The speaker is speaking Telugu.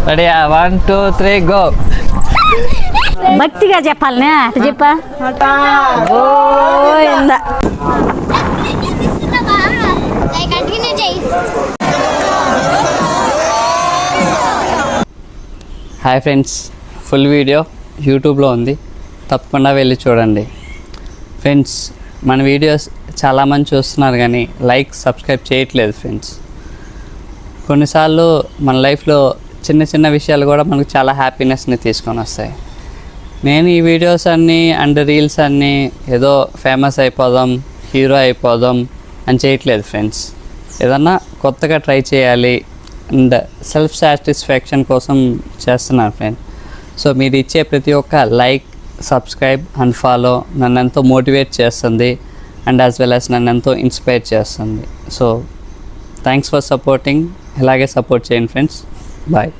Ready 1 2 3 go. భక్తిగా చెప్పాలనే అటు చెప్పా. Govinda. Hi friends, full video యూట్యూబ్లో ఉంది, తప్పకుండా వెళ్ళి చూడండి. ఫ్రెండ్స్, మన వీడియోస్ చాలామంది చూస్తున్నారు కానీ లైక్ సబ్స్క్రైబ్ చేయట్లేదు ఫ్రెండ్స్. కొన్నిసార్లు మన లైఫ్లో చిన్న చిన్న విషయాలు కూడా మనకు చాలా హ్యాపీనెస్ని తీసుకొని వస్తాయి. నేను ఈ వీడియోస్ అన్నీ అండ్ రీల్స్ అన్నీ ఏదో ఫేమస్ అయిపోదాం, హీరో అయిపోదాం అని చేయట్లేదు ఫ్రెండ్స్. ఏదన్నా కొత్తగా ట్రై చేయాలి అండ్ సెల్ఫ్ సాటిస్ఫాక్షన్ కోసం చేస్తున్నాను ఫ్రెండ్. సో మీరు ఇచ్చే ప్రతి ఒక్క లైక్, సబ్స్క్రైబ్ అండ్ ఫాలో నన్ను ఎంతో మోటివేట్ చేస్తుంది అండ్ యాజ్ వెల్ యాజ్ నన్ను ఎంతో ఇన్స్పైర్ చేస్తుంది. So thanks for supporting. ఇలాగే సపోర్ట్ చేయండి ఫ్రెండ్స్. బాయ్.